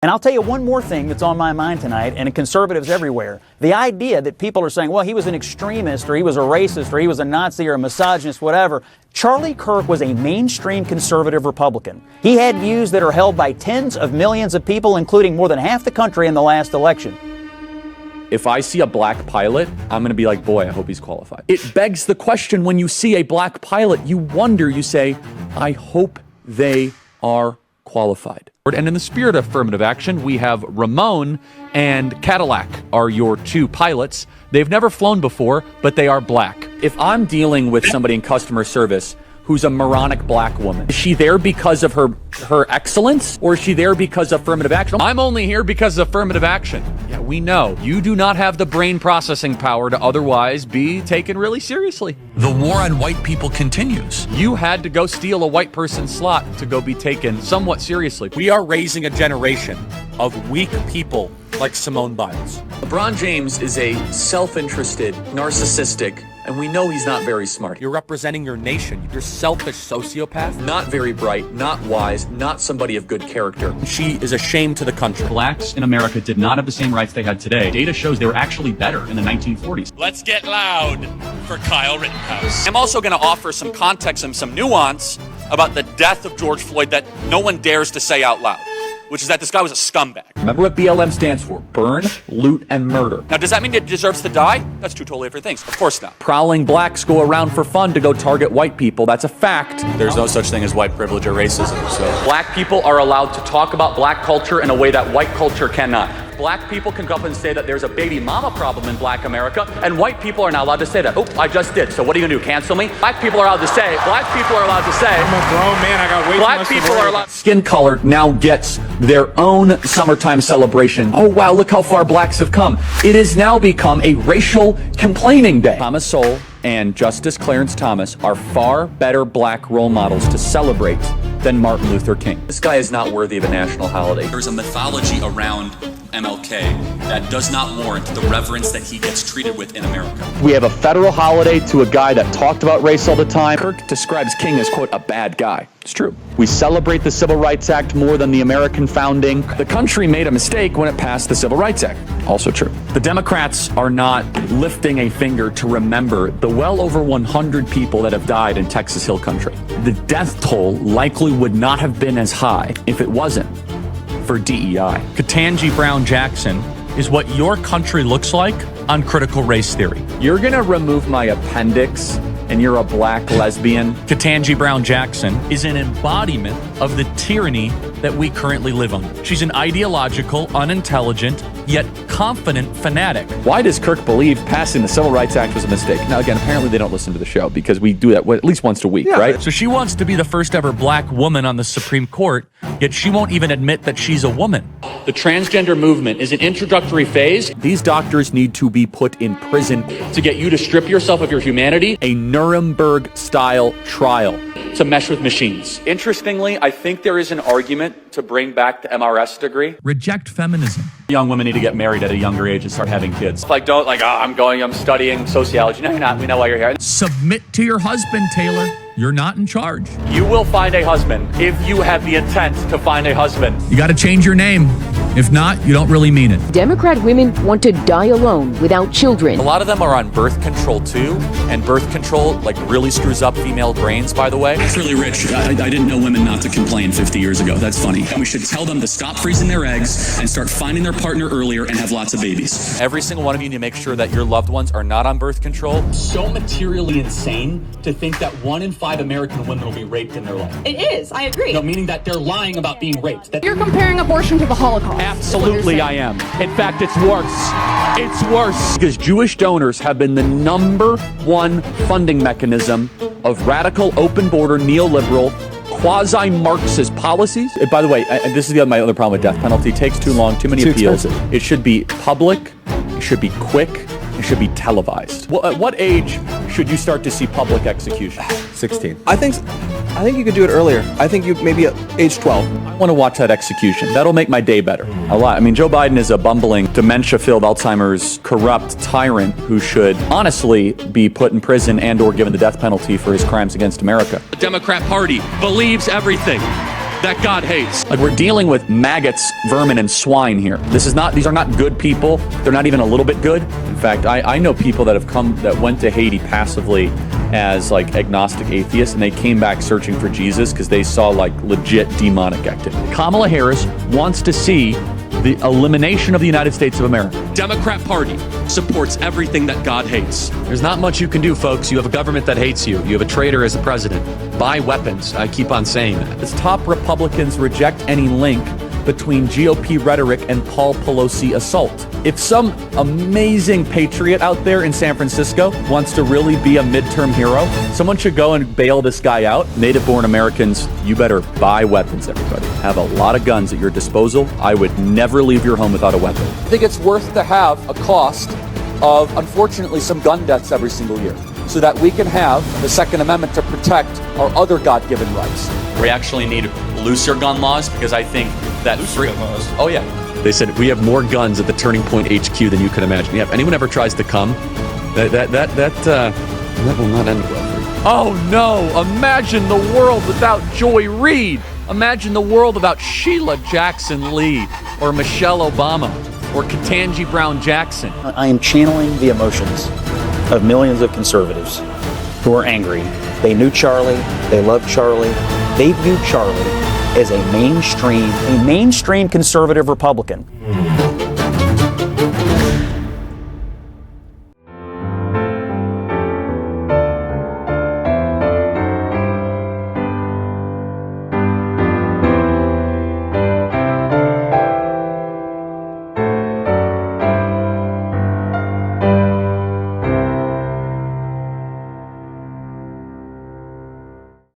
And I'll tell you one more thing that's on my mind tonight, and conservatives everywhere. The idea that people are saying, well, he was an extremist, or he was a racist, or he was a Nazi, or a misogynist, whatever. Charlie Kirk was a mainstream conservative Republican. He had views that are held by tens of millions of people, including more than half the country in the last election. If I see a black pilot, I'm going to be like, boy, I hope he's qualified. It begs the question, when you see a black pilot, you wonder, you say, I hope they are qualified. And in the spirit of affirmative action, we have Ramon and Cadillac are your two pilots. They've never flown before, but they are black. If I'm dealing with somebody in customer service who's a moronic black woman, is she there because of her excellence, or is she there because of affirmative action? I'm only here because of affirmative action. Yeah, we know. You do not have the brain processing power to otherwise be taken really seriously. The war on white people continues. You had to go steal a white person's slot to go be taken somewhat seriously. We are raising a generation of weak people like Simone Biles. LeBron James is a self-interested, narcissistic, and we know he's not very smart. You're representing your nation. You're selfish sociopath. Not very bright, not wise, not somebody of good character. She is a shame to the country. Blacks in America did not have the same rights they had today. Data shows they were actually better in the 1940s. Let's get loud for Kyle Rittenhouse. I'm also going to offer some context and some nuance about the death of George Floyd that no one dares to say out loud, which is that this guy was a scumbag. Remember what BLM stands for? Burn, loot, and murder. Now, does that mean it deserves to die? That's two totally different things. Of course not. Prowling blacks go around for fun to go target white people. That's a fact. There's no such thing as white privilege or racism, so. Black people are allowed to talk about black culture in a way that white culture cannot. Black people can go up and say that there's a baby mama problem in black America, and white people are not allowed to say that. Oh, I just did, so what are you gonna do, cancel me? Black people are allowed to say, I'm a grown man, I got way too much black people are allowed. Skin color now gets their own summertime celebration. Oh wow, look how far blacks have come. It has now become a racial complaining day. Thomas Sowell and Justice Clarence Thomas are far better black role models to celebrate than Martin Luther King. This guy is not worthy of a national holiday. There's a mythology around MLK that does not warrant the reverence that he gets treated with in America. We have a federal holiday to a guy that talked about race all the time. Kirk describes King as, quote, a bad guy. It's true. We celebrate the Civil Rights Act more than the American founding. The country made a mistake when it passed the Civil Rights Act. Also true. The Democrats are not lifting a finger to remember the well over 100 people that have died in Texas Hill Country. The death toll likely would not have been as high if it wasn't for DEI. Ketanji Brown Jackson is what your country looks like on critical race theory. You're gonna remove my appendix and you're a black lesbian? Ketanji Brown Jackson is an embodiment of the tyranny that we currently live under. She's an ideological, unintelligent, yet confident fanatic. Why does Kirk believe passing the Civil Rights Act was a mistake? Now, again, apparently they don't listen to the show because we do that at least once a week, right? So she wants to be the first ever black woman on the Supreme Court, yet she won't even admit that she's a woman. The transgender movement is an introductory phase. These doctors need to be put in prison to get you to strip yourself of your humanity. A Nuremberg-style trial to mesh with machines. Interestingly, I think there is an argument to bring back the MRS degree. Reject feminism. Young women need to get married at a younger age and start having kids. I'm studying sociology. No, you're not. We know why you're here. Submit to your husband, Taylor. You're not in charge. You will find a husband if you have the intent to find a husband. You got to change your name. If not, you don't really mean it. Democrat women want to die alone without children. A lot of them are on birth control too, and birth control really screws up female brains, by the way. That's really rich. I didn't know women not to complain 50 years ago. That's funny. And we should tell them to stop freezing their eggs and start finding their partner earlier and have lots of babies. Every single one of you need to make sure that your loved ones are not on birth control. So materially insane to think that 1 in 5 American women will be raped in their life. It is, I agree. No, meaning that they're lying about being raped. You're comparing abortion to the Holocaust. Absolutely I am. In fact, it's worse. It's worse. Because Jewish donors have been the #1 funding mechanism of radical, open border, neoliberal, quasi-Marxist policies. And by the way, this is my other problem with death penalty. It takes too long, too many appeals. Expensive. It should be public, it should be quick, it should be televised. Well, at what age should you start to see public execution? 16. I think you could do it earlier. I think you maybe at age 12. I want to watch that execution. That'll make my day better. A lot. I mean, Joe Biden is a bumbling, dementia-filled, Alzheimer's, corrupt tyrant who should honestly be put in prison and or given the death penalty for his crimes against America. The Democrat Party believes everything. that God hates. Like, we're dealing with maggots, vermin, and swine here. These are not good people. They're not even a little bit good. In fact, I know people that went to Haiti passively as like agnostic atheists, and they came back searching for Jesus because they saw like legit demonic activity. Kamala Harris wants to see the elimination of the United States of America. Democrat Party supports everything that God hates. There's not much you can do, folks. You have a government that hates you. You have a traitor as a president. Buy weapons. I keep on saying that. As top Republicans reject any link between GOP rhetoric and Paul Pelosi assault. If some amazing patriot out there in San Francisco wants to really be a midterm hero, someone should go and bail this guy out. Native-born Americans, you better buy weapons, everybody. Have a lot of guns at your disposal. I would never leave your home without a weapon. I think it's worth to have a cost of, unfortunately, some gun deaths every single year, so that we can have the Second Amendment to protect our other God-given rights. We actually need looser gun laws because I think that Oh yeah. They said we have more guns at the Turning Point HQ than you can imagine. Yeah, if anyone ever tries to come, that will not end well. Oh no, imagine the world without Joy Reid. Imagine the world without Sheila Jackson Lee or Michelle Obama or Ketanji Brown Jackson. I am channeling the emotions of millions of conservatives who are angry. They knew Charlie, they loved Charlie, they viewed Charlie as a mainstream conservative Republican.